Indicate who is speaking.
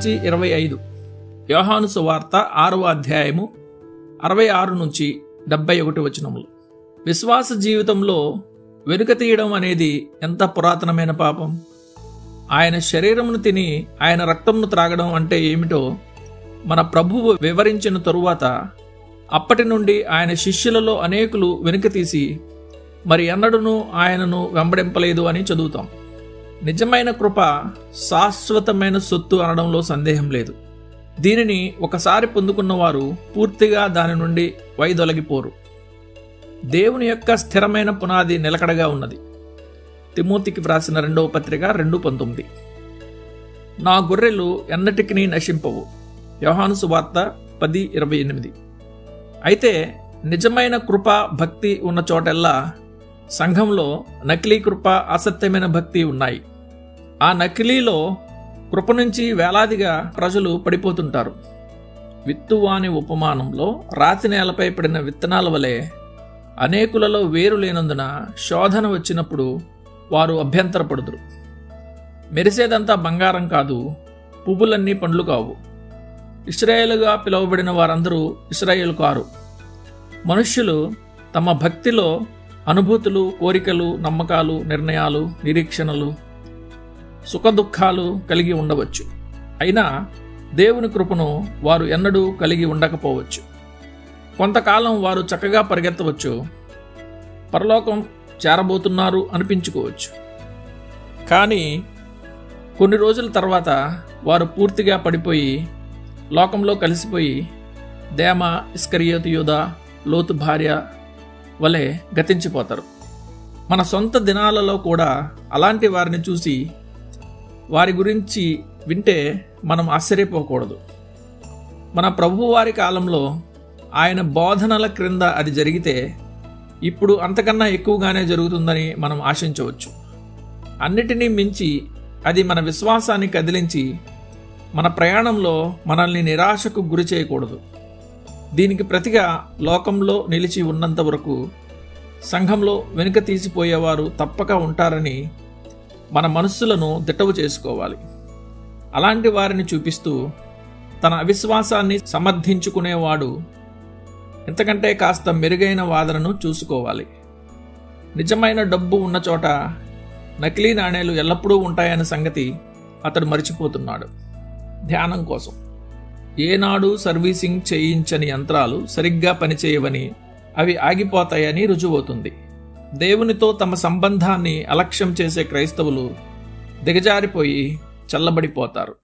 Speaker 1: 25 యోహాను సువార్త 6వ అధ్యాయము 66 నుంచి 71 వచనములు. విశ్వాస జీవితంలో వెనుక తీయడం అనేది ఎంత పురాతనమైన పాపం. ఆయన శరీరమును తిని ఆయన రక్తమును త్రాగడం అంటే ఏమిటో మన ప్రభువు వివరించిన తరువాత అప్పటి నుండి ఆయన శిష్యులలో అనేకులు వెనుక తీసి మరి ఎన్నడూనూ ఆయనను వెంబడింపలేదు అని చదువుతాం. నిజమైన కృప శాశ్వతమైన సొత్తు అనడంలో సందేహం లేదు. దీనిని ఒకసారి పొందుకున్నవారు పూర్తిగా దాని నుండి వైదొలగిపోరు. దేవుని యొక్క స్థిరమైన పునాది నిలకడగా ఉన్నది. తిమోతికి వ్రాసిన 2వ పత్రిక 2:19. నా గొర్రెలు ఎన్నటికీ నశింపవు. యోహాను సువార్త 10:28. అయితే నిజమైన కృప భక్తి ఉన్న చోటెల్లా సంఘంలో నకిలీ కృప అసత్యమైన భక్తి ఉన్నాయి. ఆ నకిలీలో కృప నుంచి వేలాదిగా ప్రజలు పడిపోతుంటారు. విత్తువాని ఉపమానంలో రాతి నేలపై పడిన విత్తనాల వలె అనేకులలో వేరు లేనందున శోధన వచ్చినప్పుడు వారు అభ్యంతరపడుదురు. మెరిసేదంతా బంగారం కాదు, పువ్వులన్నీ పండ్లు కావు. ఇశ్రాయేలుగా పిలువబడిన వారందరూ ఇశ్రాయేలు కారు. మనుష్యులు తమ భక్తిలో అనుభూతులు, కోరికలు, నమ్మకాలు, నిర్ణయాలు, నిరీక్షణలు, సుఖదుఖాలు కలిగి ఉండవచ్చు. అయినా దేవుని కృపను వారు ఎన్నడూ కలిగి ఉండకపోవచ్చు. కొంతకాలం వారు చక్కగా పరిగెత్తవచ్చు, పరలోకం చేరబోతున్నారు అనిపించుకోవచ్చు. కానీ కొన్ని రోజుల తర్వాత వారు పూర్తిగా పడిపోయి లోకంలో కలిసిపోయి దేమ, ఇస్కరియోతు యూదా, లోతు భార్య వలె గతించిపోతారు. మన సొంత దినాలలో కూడా అలాంటి వారిని చూసి వారి గురించి వింటే మనం ఆశ్చర్యపోకూడదు. మన ప్రభువారి కాలంలో ఆయన బోధనల క్రింద అది జరిగితే ఇప్పుడు అంతకన్నా ఎక్కువగానే జరుగుతుందని మనం ఆశించవచ్చు. అన్నిటినీ మించి అది మన విశ్వాసాన్ని కదిలించి మన ప్రయాణంలో మనల్ని నిరాశకు గురి చేయకూడదు. దీనికి ప్రతిగా లోకంలో నిలిచి ఉన్నంత వరకు సంఘంలో వెనుక తీసిపోయేవారు తప్పక ఉంటారని మన మనస్సులను దిట్టవు చేసుకోవాలి. అలాంటి వారిని చూపిస్తూ తన అవిశ్వాసాన్ని సమర్థించుకునేవాడు ఎంతకంటే కాస్త మెరుగైన వాదనను చూసుకోవాలి. నిజమైన డబ్బు ఉన్న చోట నకిలీ నాణేలు ఎల్లప్పుడూ ఉంటాయన్న సంగతి అతడు మరిచిపోతున్నాడు. ధ్యానం కోసం ఏనాడు సర్వీసింగ్ చేయించని యంత్రాలు సరిగ్గా పనిచేయవని, అవి ఆగిపోతాయని రుజువవుతుంది. దేవునితో తమ సంబంధాన్ని అలక్ష్యం చేసే క్రైస్తవులు దిగజారిపోయి చల్లబడిపోతారు.